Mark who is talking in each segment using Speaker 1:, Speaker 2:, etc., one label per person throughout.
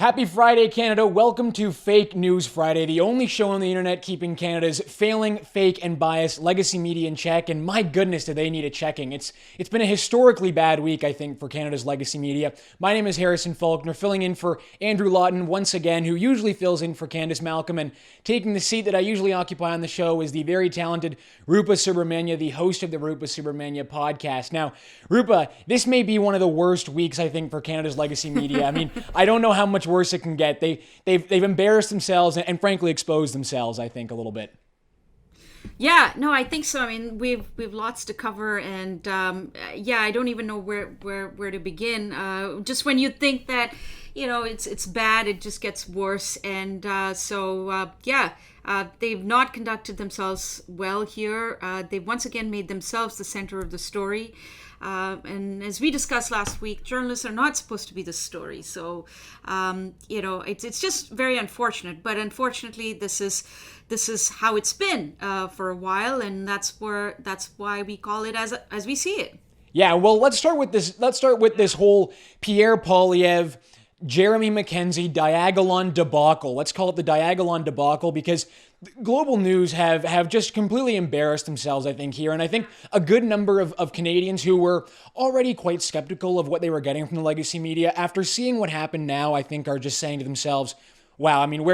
Speaker 1: Happy Friday, Canada. Welcome to Fake News Friday, the only show on the internet keeping Canada's failing, fake, and biased legacy media in check. And my goodness, do they need a checking. It's been a historically bad week, I think, for Canada's legacy media. My name is Harrison Faulkner, filling in for Andrew Lawton once again, who usually fills in for Candace Malcolm. And taking the seat that I usually occupy on the show is the very talented Rupa Subramanya, the host of the Rupa Subramanya podcast. Now, Rupa, this may be one of the worst weeks, I think, for Canada's legacy media. I mean, I don't know how much worse it can get. They've embarrassed themselves and frankly exposed themselves, I think, a little bit.
Speaker 2: Yeah, no, I think so. I mean, we've lots to cover, and I don't even know where to begin. Just when you think that it's bad, it just gets worse, and they've not conducted themselves well here. They've once again made themselves the center of the story. And as we discussed last week, journalists are not supposed to be the story. So, it's just very unfortunate. But unfortunately, this is how it's been for a while, and that's why we call it as we see it.
Speaker 1: Yeah, well, let's start with this whole Pierre Poilievre, Jeremy Mackenzie, Diagolon debacle. Let's call it the Diagolon debacle because global news have just completely embarrassed themselves, I think, here. And I think a good number of Canadians who were already quite skeptical of what they were getting from the legacy media, after seeing what happened now, I think are just saying to themselves, wow, I mean,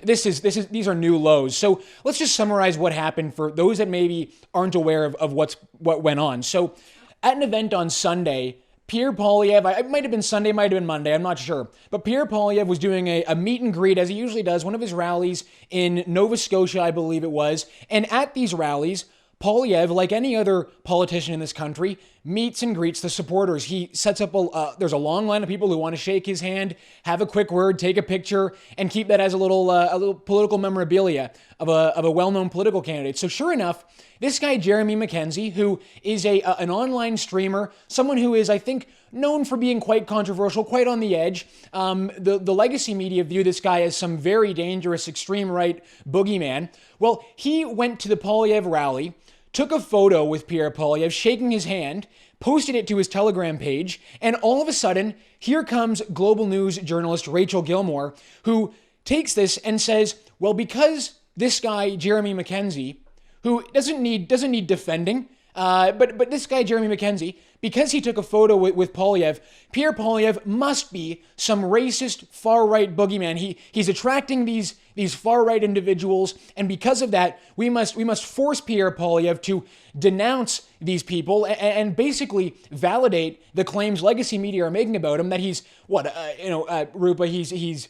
Speaker 1: these are new lows. So let's just summarize what happened for those that maybe aren't aware of what went on. So at an event on Sunday, Pierre Poilievre, it might have been Sunday, might have been Monday, I'm not sure. But Pierre Poilievre was doing a meet and greet, as he usually does, one of his rallies in Nova Scotia, I believe it was. And at these rallies, Poilievre, like any other politician in this country, meets and greets the supporters. He sets up there's a long line of people who want to shake his hand, have a quick word, take a picture, and keep that as a little political memorabilia of a well-known political candidate. So sure enough, this guy, Jeremy Mackenzie, who is an online streamer, someone who is, I think, known for being quite controversial, quite on the edge. The legacy media view this guy as some very dangerous extreme right boogeyman. Well, he went to the Poilievre rally, took a photo with Pierre Poilievre, shaking his hand, posted it to his Telegram page, and all of a sudden, here comes Global News journalist Rachel Gilmore, who takes this and says, well, because this guy, Jeremy Mackenzie, who doesn't need defending, but this guy, Jeremy Mackenzie, because he took a photo with Poilievre, Pierre Poilievre must be some racist far-right boogeyman. He's attracting these far-right individuals, and because of that, we must force Pierre Poilievre to denounce these people and basically validate the claims legacy media are making about him that he's Rupa, he's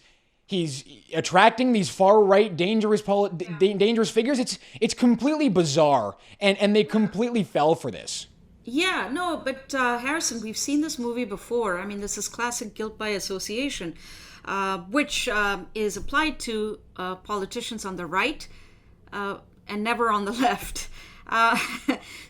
Speaker 1: attracting these far-right dangerous figures. It's completely bizarre, and they completely fell for this.
Speaker 2: Yeah, no, but Harrison, we've seen this movie before. I mean, this is classic guilt by association, which is applied to politicians on the right and never on the left.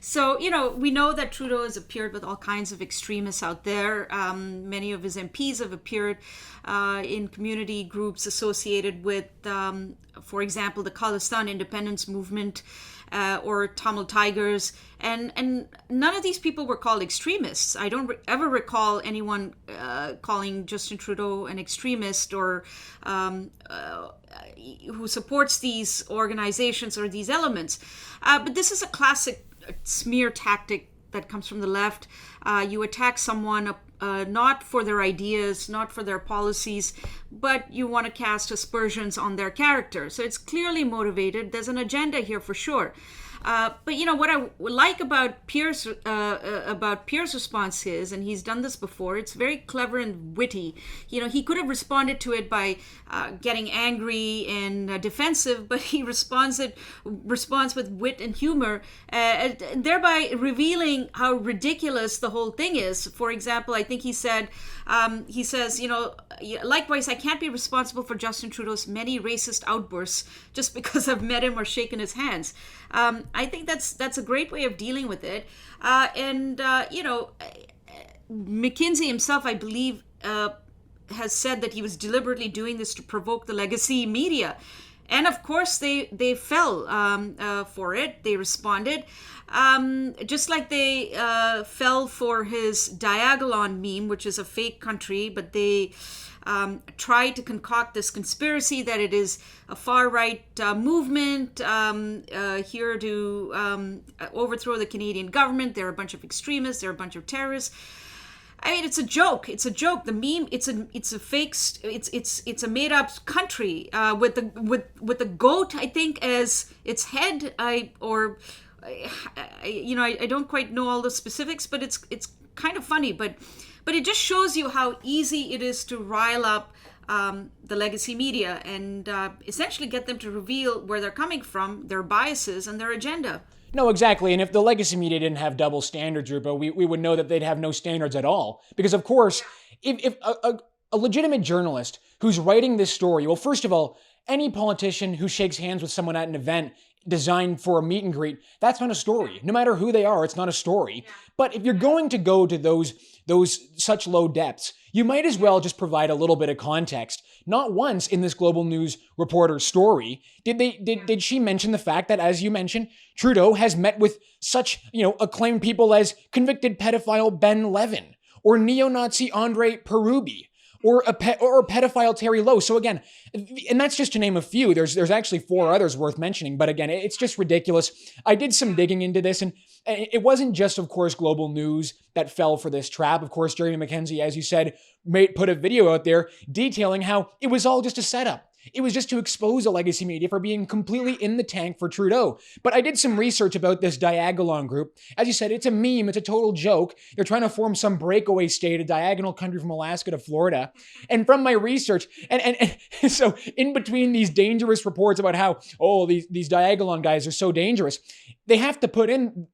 Speaker 2: So, we know that Trudeau has appeared with all kinds of extremists out there. Many of his MPs have appeared in community groups associated with, for example, the Khalistan independence movement or Tamil Tigers. And none of these people were called extremists. I don't ever recall anyone calling Justin Trudeau an extremist or who supports these organizations or these elements. But this is a classic smear tactic that comes from the left. You attack someone not for their ideas, not for their policies, but you want to cast aspersions on their character. So it's clearly motivated. There's an agenda here for sure. But what I like about Pierre's response is, and he's done this before, it's very clever and witty. He could have responded to it by getting angry and defensive, but he responds with wit and humor, thereby revealing how ridiculous the whole thing is. For example, I think he says, likewise, I can't be responsible for Justin Trudeau's many racist outbursts just because I've met him or shaken his hands. I think that's a great way of dealing with it. Mackenzie himself, I believe, has said that he was deliberately doing this to provoke the legacy media. And of course, they fell for it. They responded. Just like they fell for his Diagolon meme, which is a fake country, but they try to concoct this conspiracy that it is a far-right movement here to overthrow the Canadian government. They're a bunch of extremists. They're a bunch of terrorists. I mean, it's a joke. It's a joke. The meme. It's a fake. It's a made up country with the goat, I think, as its head. I don't quite know all the specifics, but it's kind of funny. But it just shows you how easy it is to rile up the legacy media and essentially get them to reveal where they're coming from, their biases, and their agenda.
Speaker 1: No, exactly. And if the legacy media didn't have double standards, Rupa, we would know that they'd have no standards at all. Because, of course, if a legitimate journalist who's writing this story, well, first of all, any politician who shakes hands with someone at an event designed for a meet and greet, that's not a story. No matter who they are, it's not a story. But if you're going to go to those such low depths, you might as well just provide a little bit of context. Not once in this Global News reporter's story did she mention the fact that, as you mentioned, Trudeau has met with such, acclaimed people as convicted pedophile Ben Levin or neo-Nazi Andre Perubi or pedophile Terry Lowe. So again, and that's just to name a few. There's actually 4 others worth mentioning, but again, it's just ridiculous. I did some digging into this, and it wasn't just, of course, Global News that fell for this trap. Of course, Jeremy Mackenzie, as you said, put a video out there detailing how it was all just a setup. It was just to expose the legacy media for being completely in the tank for Trudeau. But I did some research about this Diagolon group. As you said, it's a meme. It's a total joke. They're trying to form some breakaway state, a diagonal country from Alaska to Florida. And from my research, and so in between these dangerous reports about how, these Diagolon guys are so dangerous, they have to put in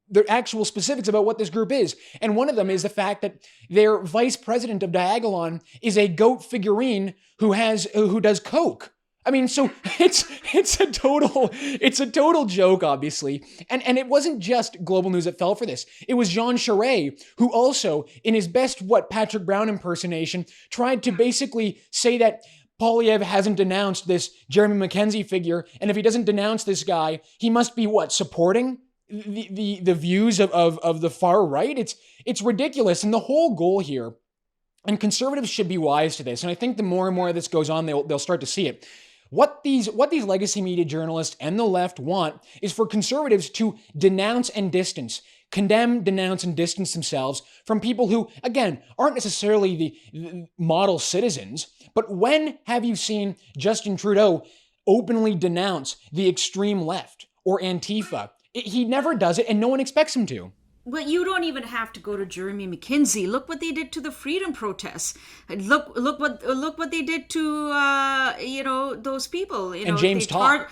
Speaker 1: the actual specifics about what this group is. And one of them is the fact that their vice president of Diagolon is a goat figurine who does coke. I mean, so it's a total joke, obviously. And it wasn't just Global News that fell for this. It was Jean Charest, who also, in his best Patrick Brown impersonation, tried to basically say that Poilievre hasn't denounced this Jeremy Mackenzie figure, and if he doesn't denounce this guy, he must be supporting the views of the far right. It's ridiculous. And the whole goal here, and conservatives should be wise to this, and I think the more and more this goes on, they'll start to see it. What these legacy media journalists and the left want is for conservatives to denounce and distance, condemn, denounce, and distance themselves from people who, again, aren't necessarily the model citizens. But when have you seen Justin Trudeau openly denounce the extreme left or Antifa? He never does it, and no one expects him to.
Speaker 2: Well, you don't even have to go to Jeremy Mackenzie. Look what they did to the freedom protests. Look what they did to those people.
Speaker 1: And James Todd.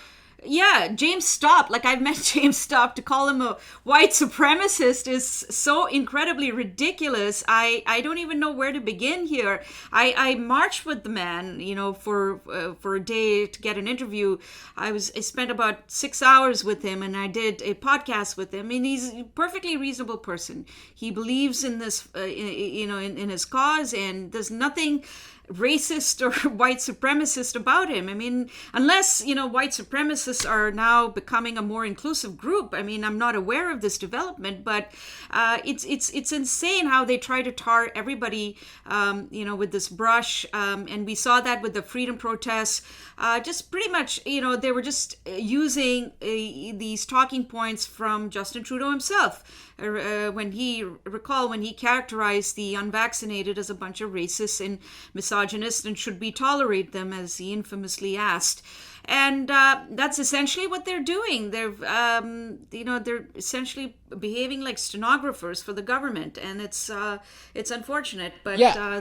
Speaker 2: Yeah, James Stopp. Like, I've met James Stopp. To call him a white supremacist is so incredibly ridiculous. I don't even know where to begin here. I marched with the man, for a day to get an interview. I spent about 6 hours with him, and I did a podcast with him. I mean, he's a perfectly reasonable person. He believes in this, in his cause, and there's nothing racist or white supremacist about him. I mean, unless, white supremacists are now becoming a more inclusive group. I mean, I'm not aware of this development, but it's insane how they try to tar everybody, with this brush. And we saw that with the freedom protests. Just pretty much, they were just using these talking points from Justin Trudeau himself. When he characterized the unvaccinated as a bunch of racists and misogynists and should we tolerate them, as he infamously asked. And that's essentially what they're doing. They're essentially behaving like stenographers for the government, and it's unfortunate. But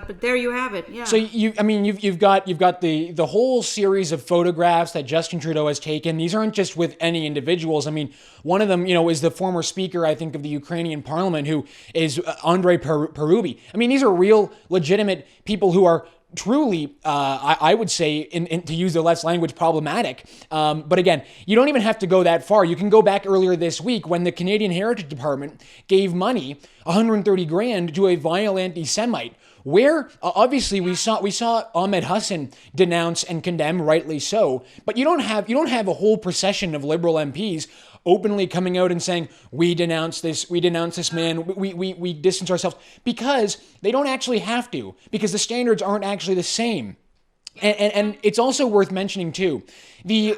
Speaker 2: but there you have it. Yeah.
Speaker 1: So you've got the whole series of photographs that Justin Trudeau has taken. These aren't just with any individuals. I mean, one of them, is the former speaker, I think, of the Ukrainian parliament, who is Andre Perubi. I mean, these are real, legitimate people who are truly, I would say, to use the left's language, problematic. But again, you don't even have to go that far. You can go back earlier this week when the Canadian Heritage Department gave money, $130,000, to a vile anti-Semite. where obviously we saw Ahmed Hassan denounce and condemn, rightly so, but you don't have a whole procession of Liberal MPs openly coming out and saying, we denounce this man, we distance ourselves, because they don't actually have to, because the standards aren't actually the same. And it's also worth mentioning too, the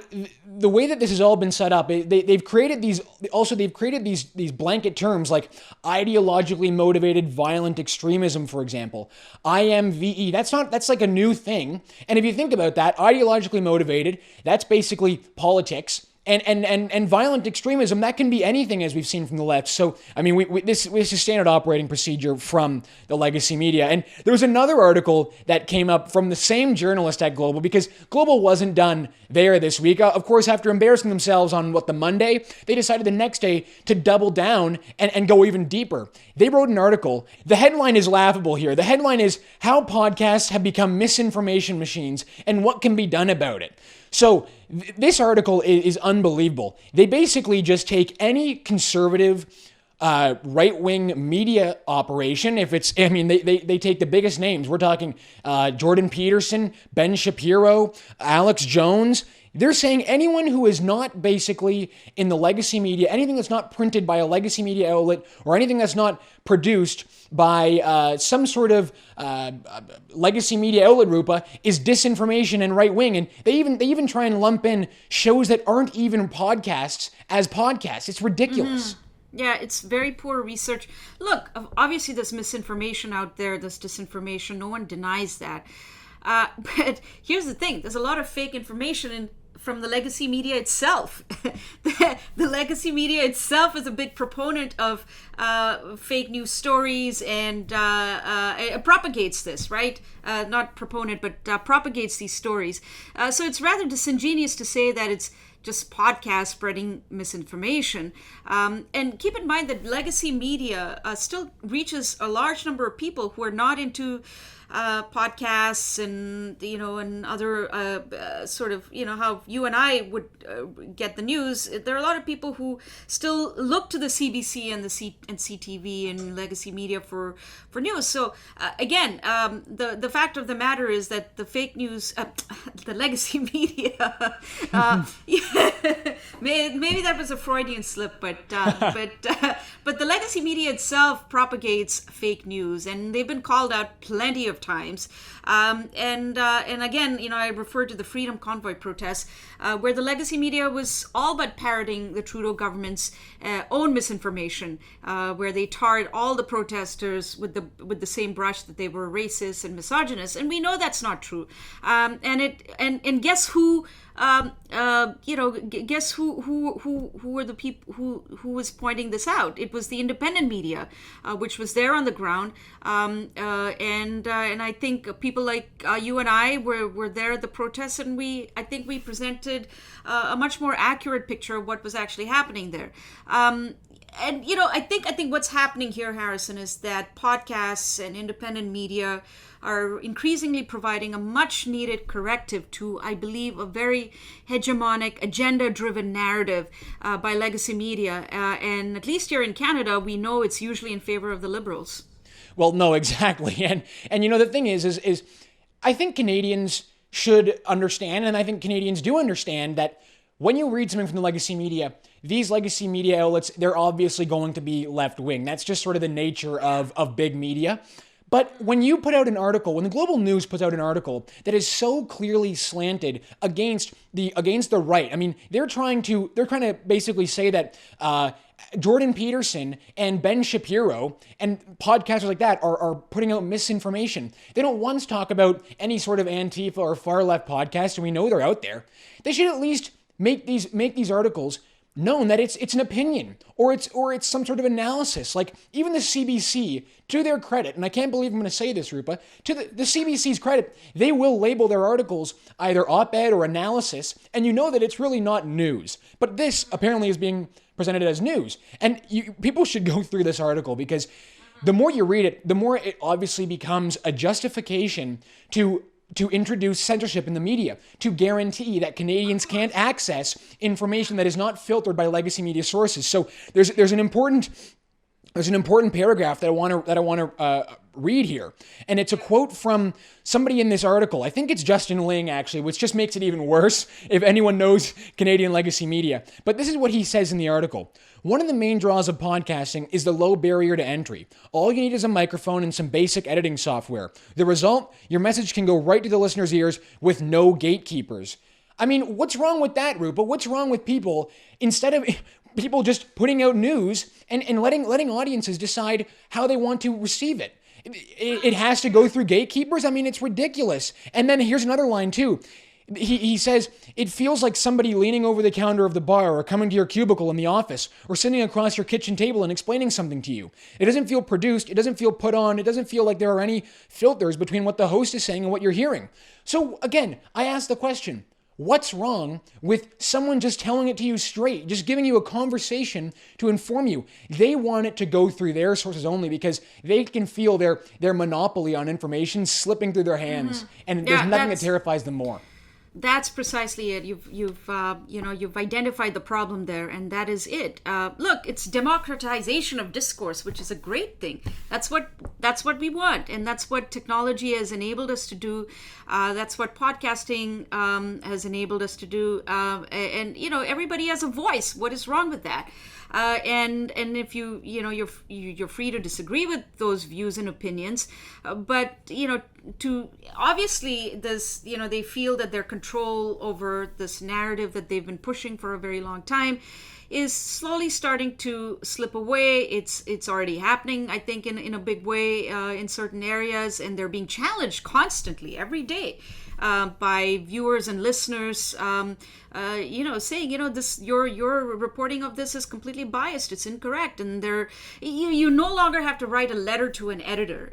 Speaker 1: way that this has all been set up. They've created these blanket terms like ideologically motivated violent extremism, for example. IMVE. That's like a new thing. And if you think about that, ideologically motivated, that's basically politics. And violent extremism, that can be anything, as we've seen from the left. So, I mean, this is standard operating procedure from the legacy media. And there was another article that came up from the same journalist at Global, because Global wasn't done there this week. Of course, after embarrassing themselves on the Monday, they decided the next day to double down and go even deeper. They wrote an article. The headline is laughable here. The headline is How Podcasts Have Become Misinformation Machines and What Can Be Done About It. So this article is unbelievable. They basically just take any conservative right-wing media operation. They take the biggest names. We're talking Jordan Peterson, Ben Shapiro, Alex Jones. They're saying anyone who is not basically in the legacy media, anything that's not printed by a legacy media outlet or anything that's not produced by some sort of legacy media outlet, Rupa, is disinformation and right-wing. And they even try and lump in shows that aren't even podcasts as podcasts. It's ridiculous.
Speaker 2: Yeah, it's very poor research. Look, obviously there's misinformation out there, there's disinformation, no one denies that. But here's the thing, there's a lot of fake information from the legacy media itself. The legacy media itself is a big proponent of fake news stories and it propagates this, right? Not proponent, but propagates these stories. So it's rather disingenuous to say that it's just podcasts spreading misinformation. And keep in mind that legacy media still reaches a large number of people who are not into podcasts and other sort of how you and I would get the news. There are a lot of people who still look to the CBC and the CTV and legacy media for news. So again, the fact of the matter is that the fake news, the legacy media, maybe that was a Freudian slip, but the legacy media itself propagates fake news, and they've been called out plenty of times. And again, I refer to the Freedom Convoy protests, where the legacy media was all but parroting the Trudeau government's own misinformation, where they tarred all the protesters with the same brush that they were racist and misogynist, and we know that's not true. And guess who? Guess who were the people who was pointing this out? It was the independent media, which was there on the ground, and I think people like you and I were there at the protests, and I think we presented a much more accurate picture of what was actually happening there. And I think what's happening here, Harrison, is that podcasts and independent media are increasingly providing a much needed corrective to, I believe, a very hegemonic, agenda-driven narrative by legacy media. And at least here in Canada, we know it's usually in favor of the Liberals.
Speaker 1: Well, no, exactly. And the thing is I think Canadians should understand, and I think Canadians do understand, that when you read something from the legacy media, these legacy media outlets, they're obviously going to be left-wing. That's just sort of the nature of big media. But when you put out an article, when the Global News puts out an article that is so clearly slanted against the right, I mean, they're trying to basically say that Jordan Peterson and Ben Shapiro and podcasters like that are putting out misinformation. They don't once talk about any sort of Antifa or far left podcast, and we know they're out there. They should at least make these articles known that it's an opinion or it's some sort of analysis. Like even the CBC, to their credit, and I can't believe I'm going to say this, Rupa, to the CBC's credit, they will label their articles either op-ed or analysis, and you know that it's really not news. But this apparently is being presented as news, and people should go through this article, because the more you read it, the more it obviously becomes a justification to introduce censorship in the media, to guarantee that Canadians can't access information that is not filtered by legacy media sources. So there's an important paragraph that I want to read here. And it's a quote from somebody in this article. I think it's Justin Ling, actually, which just makes it even worse if anyone knows Canadian legacy media. But this is what he says in the article. One of the main draws of podcasting is the low barrier to entry. All you need is a microphone and some basic editing software. The result, your message can go right to the listener's ears with no gatekeepers. I mean, what's wrong with that, Rupa? What's wrong with people, instead of people just putting out news and letting audiences decide how they want to receive it? It has to go through gatekeepers? I mean, it's ridiculous. And then here's another line, too. He says, it feels like somebody leaning over the counter of the bar or coming to your cubicle in the office or sitting across your kitchen table and explaining something to you. It doesn't feel produced. It doesn't feel put on. It doesn't feel like there are any filters between what the host is saying and what you're hearing. So again, I ask the question, what's wrong with someone just telling it to you straight, just giving you a conversation to inform you? They want it to go through their sources only because they can feel their monopoly on information slipping through their hands. And there's nothing that terrifies them more.
Speaker 2: That's precisely it. You've identified the problem there, and that is it. Look, it's democratization of discourse, which is a great thing. That's what we want, and that's what technology has enabled us to do. That's what podcasting has enabled us to do. And everybody has a voice. What is wrong with that? And if you're free to disagree with those views and opinions, but to obviously this they feel that their control over this narrative that they've been pushing for a very long time is slowly starting to slip away. It's already happening, I think, in a big way in certain areas, and they're being challenged constantly every day by viewers and listeners, saying, this your reporting of this is completely biased, it's incorrect, and you no longer have to write a letter to an editor,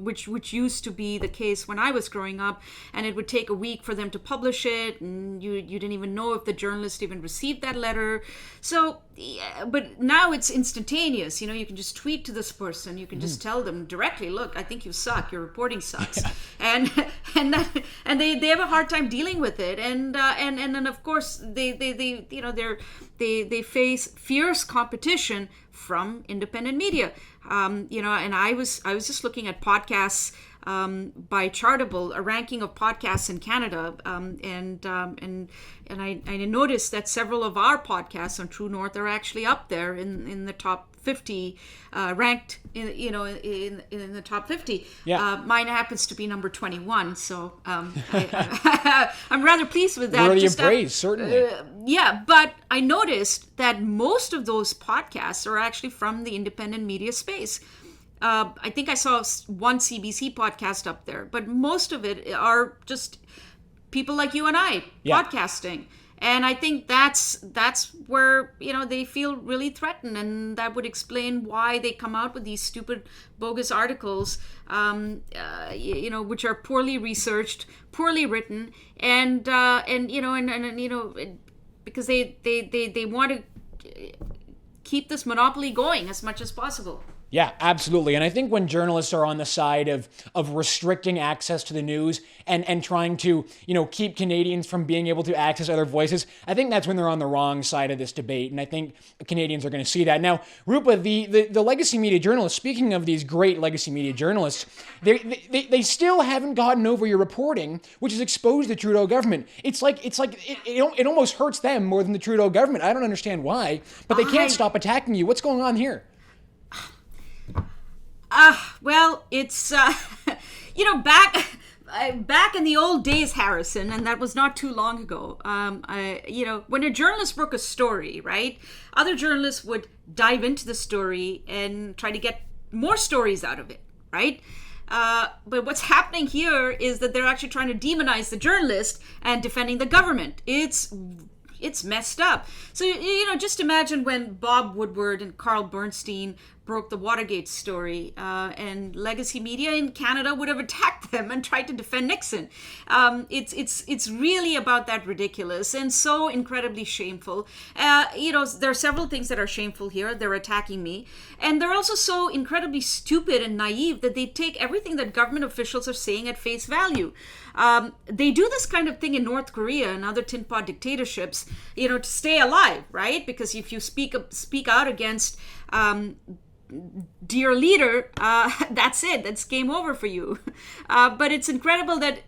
Speaker 2: which used to be the case when I was growing up, and it would take a week for them to publish it, and you didn't even know if the journalist even received that letter. So, but now it's instantaneous. You can just tweet to this person. You can just tell them directly, look, I think you suck. Your reporting sucks, and they have a hard time dealing with it. And then of course they face fierce competition from independent media. And I was just looking at podcasts by Chartable, a ranking of podcasts in Canada, and I noticed that several of our podcasts on True North are actually up there in the top 50, ranked in the top 50.
Speaker 1: Yeah.
Speaker 2: Mine happens to be number 21, so I'm rather pleased with that.
Speaker 1: Worthy of praise, certainly.
Speaker 2: But I noticed that most of those podcasts are actually from the independent media space. I think I saw one CBC podcast up there, but most of it are just people like you and I podcasting. And I think that's where, they feel really threatened, and that would explain why they come out with these stupid, bogus articles, which are poorly researched, poorly written, and because they want to keep this monopoly going as much as possible.
Speaker 1: Yeah, absolutely. And I think when journalists are on the side of restricting access to the news and trying to, keep Canadians from being able to access other voices, I think that's when they're on the wrong side of this debate. And I think Canadians are going to see that. Now, Rupa, the legacy media journalists, speaking of these great legacy media journalists, they still haven't gotten over your reporting, which has exposed the Trudeau government. It almost hurts them more than the Trudeau government. I don't understand why, but they can't stop attacking you. What's going on here?
Speaker 2: Well, it's, back in the old days, Harrison, and that was not too long ago, when a journalist broke a story, right, other journalists would dive into the story and try to get more stories out of it, right? But what's happening here is that they're actually trying to demonize the journalist and defending the government. It's messed up. So, just imagine when Bob Woodward and Carl Bernstein broke the Watergate story, and legacy media in Canada would have attacked them and tried to defend Nixon. It's really about that ridiculous and so incredibly shameful. There are several things that are shameful here. They're attacking me. And they're also so incredibly stupid and naive that they take everything that government officials are saying at face value. They do this kind of thing in North Korea and other tin pot dictatorships, to stay alive, right? Because if you speak out against dear leader, that's it. That's game over for you. But it's incredible that,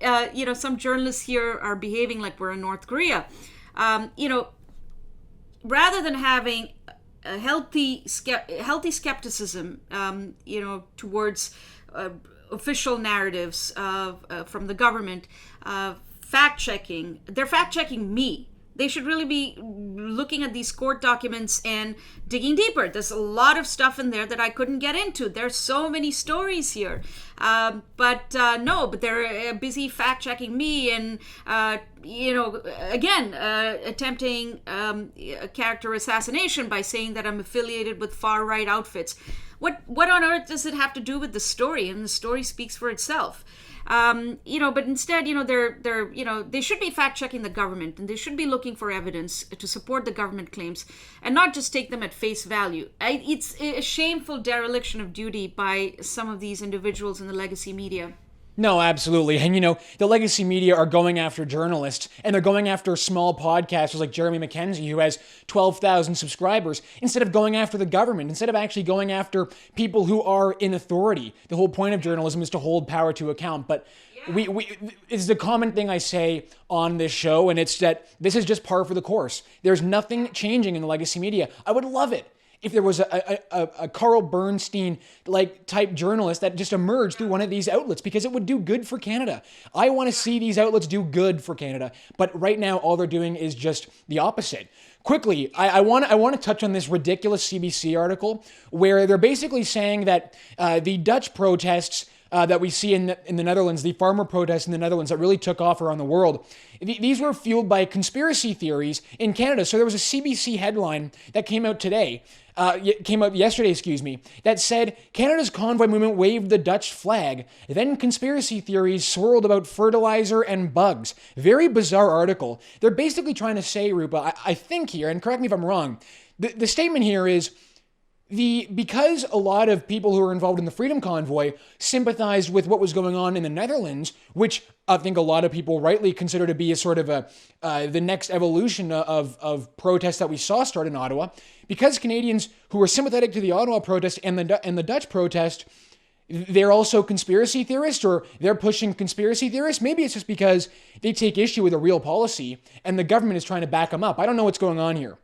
Speaker 2: some journalists here are behaving like we're in North Korea. Rather than having a healthy skepticism, towards official narratives from the government, fact-checking. They're fact-checking me. They should really be looking at these court documents and digging deeper. There's a lot of stuff in there that I couldn't get into. There's so many stories here. But they're busy fact-checking me and, attempting a character assassination by saying that I'm affiliated with far-right outfits. What on earth does it have to do with the story? And the story speaks for itself. But instead, they should be fact-checking the government, and they should be looking for evidence to support the government claims and not just take them at face value. It's a shameful dereliction of duty by some of these individuals in the legacy media.
Speaker 1: No, absolutely. And, the legacy media are going after journalists, and they're going after small podcasters like Jeremy Mackenzie, who has 12,000 subscribers, instead of going after the government, instead of actually going after people who are in authority. The whole point of journalism is to hold power to account. But it's the common thing I say on this show, and it's that this is just par for the course. There's nothing changing in the legacy media. I would love it if there was a Carl Bernstein type journalist that just emerged through one of these outlets, because it would do good for Canada. I want to see these outlets do good for Canada, but right now all they're doing is just the opposite. Quickly, I want to touch on this ridiculous CBC article where they're basically saying that the Dutch protests that we see in the Netherlands, the farmer protests in the Netherlands that really took off around the world, these were fueled by conspiracy theories in Canada. So there was a CBC headline that came out yesterday, that said, Canada's Convoy movement waved the Dutch flag. Then conspiracy theories swirled about fertilizer and bugs. Very bizarre article. They're basically trying to say, Rupa, I think here, and correct me if I'm wrong, the statement here is, because a lot of people who were involved in the Freedom Convoy sympathized with what was going on in the Netherlands, which I think a lot of people rightly consider to be a sort of the next evolution of protests that we saw start in Ottawa, because Canadians who were sympathetic to the Ottawa protest and the Dutch protest, they're also conspiracy theorists, or they're pushing conspiracy theorists. Maybe it's just because they take issue with a real policy and the government is trying to back them up. I don't know what's going on here.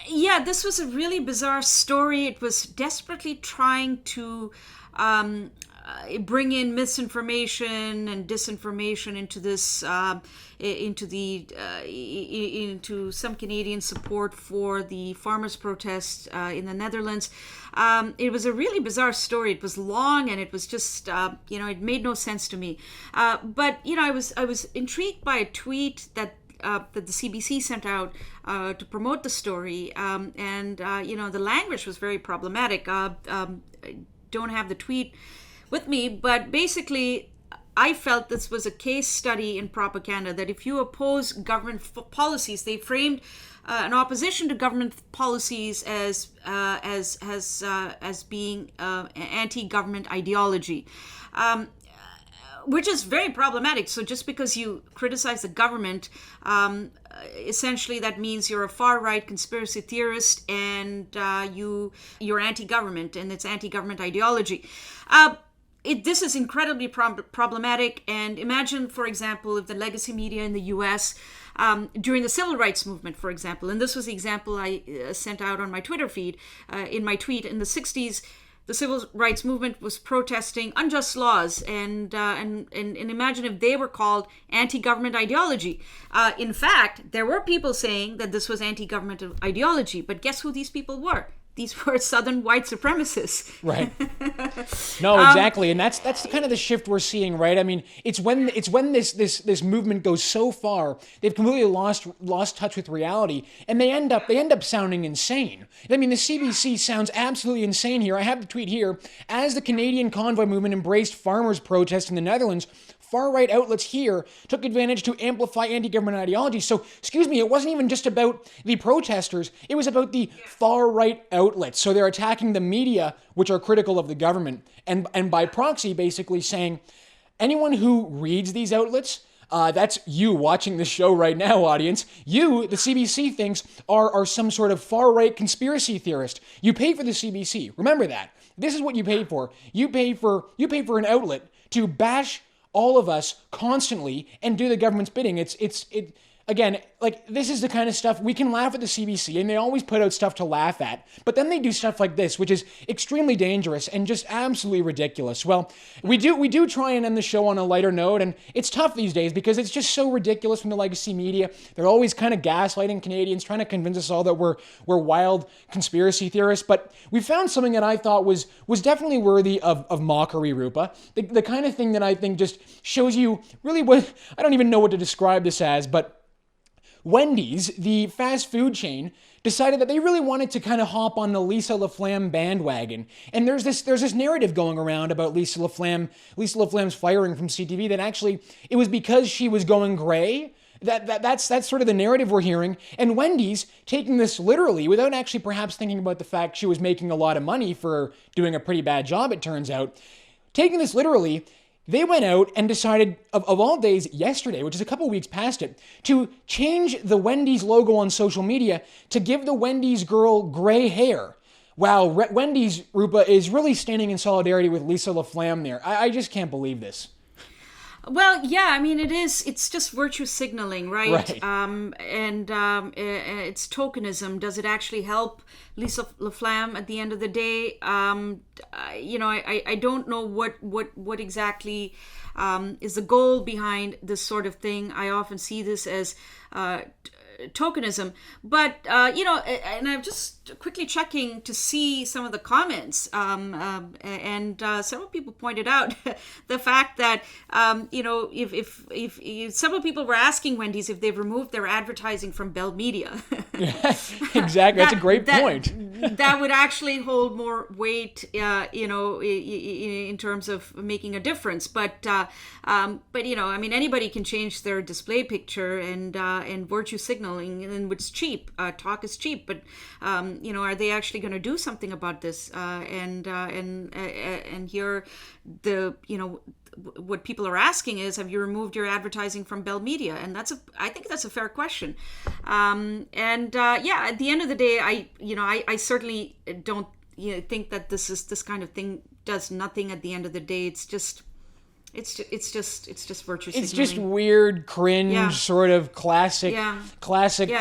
Speaker 2: Yeah, this was a really bizarre story. It was desperately trying to bring in misinformation and disinformation into this, into some Canadian support for the farmers' protest in the Netherlands. It was a really bizarre story. It was long, and it was just, it made no sense to me. But I was intrigued by a tweet that the CBC sent out to promote the story, and the language was very problematic. I don't have the tweet with me, but basically I felt this was a case study in propaganda, that if you oppose government policies, they framed an opposition to government policies as being anti-government ideology. Which is very problematic. So just because you criticize the government, essentially that means you're a far-right conspiracy theorist, and you're anti-government, and it's anti-government ideology. This is incredibly problematic. And imagine, for example, if the legacy media in the U.S. During the civil rights movement, for example, and this was the example I sent out on my Twitter feed, in my tweet, in the 60s, the civil rights movement was protesting unjust laws, and imagine if they were called anti-government ideology. In fact, there were people saying that this was anti-government ideology, but guess who these people were? These were Southern white supremacists. Right.
Speaker 1: No, exactly, and that's kind of the shift we're seeing, right? I mean, it's when this movement goes so far, they've completely lost touch with reality, and they end up sounding insane. I mean, the CBC sounds absolutely insane here. I have the tweet here. As the Canadian Convoy movement embraced farmers' protests in the Netherlands, far-right outlets here took advantage to amplify anti-government ideology. So, excuse me, it wasn't even just about the protesters. It was about the far-right outlets. So they're attacking the media, which are critical of the government, and by proxy, basically saying anyone who reads these outlets, That's you watching this show right now, audience. You, the CBC, thinks are some sort of far-right conspiracy theorist. You pay for the CBC. Remember that. This is what you pay for. You pay for an outlet to bash all of us constantly and do the government's bidding. Again, like, this is the kind of stuff we can laugh at the CBC, and they always put out stuff to laugh at, but then they do stuff like this, which is extremely dangerous and just absolutely ridiculous. Well, we do try and end the show on a lighter note, and it's tough these days because it's just so ridiculous from the legacy media. They're always kind of gaslighting Canadians, trying to convince us all that we're wild conspiracy theorists, but we found something that I thought was definitely worthy of mockery, Rupa. The kind of thing that I think just shows you really what, I don't even know what to describe this as, but Wendy's, the fast food chain, decided that they really wanted to kind of hop on the Lisa LaFlamme bandwagon. And there's this narrative going around about Lisa LaFlamme's firing from CTV that actually it was because she was going gray. That's sort of the narrative we're hearing. And Wendy's taking this literally without actually perhaps thinking about the fact she was making a lot of money for doing a pretty bad job, it turns out. Taking this literally, they went out and decided, of all days, yesterday, which is a couple weeks past it, to change the Wendy's logo on social media to give the Wendy's girl gray hair. Wow, Wendy's, Rupa, is really standing in solidarity with Lisa LaFlamme there. I just can't believe this.
Speaker 2: Well, yeah, I mean, it's just virtue signaling, right?
Speaker 1: Right.
Speaker 2: It's tokenism. Does it actually help Lisa LaFlamme at the end of the day? I don't know what exactly is the goal behind this sort of thing. I often see this as tokenism, but and I'm just quickly checking to see some of the comments, and several people pointed out the fact that if several people were asking Wendy's if they've removed their advertising from Bell Media.
Speaker 1: Exactly, that's a great point.
Speaker 2: That would actually hold more weight, in terms of making a difference. But anybody can change their display picture and virtue signaling, and it's cheap. Talk is cheap, but are they actually going to do something about this? And here, what people are asking is, have you removed your advertising from Bell Media? And I think that's a fair question. At the end of the day, I certainly don't think that this kind of thing does nothing. At the end of the day, it's just virtue signaling.
Speaker 1: It's just weird, cringe, sort of classic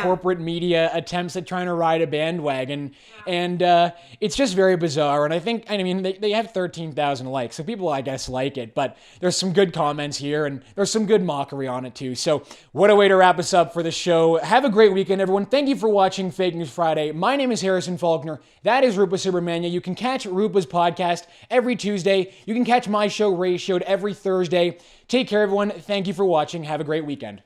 Speaker 1: corporate media attempts at trying to ride a bandwagon. And it's just very bizarre. And they have 13,000 likes, so people, I guess, like it. But there's some good comments here, and there's some good mockery on it, too. So what a way to wrap us up for the show. Have a great weekend, everyone. Thank you for watching Fake News Friday. My name is Harrison Faulkner. That is Rupa Subramanya. You can catch Rupa's podcast every Tuesday. You can catch my show, Ray Showed, every Thursday. Take care, everyone. Thank you for watching. Have a great weekend.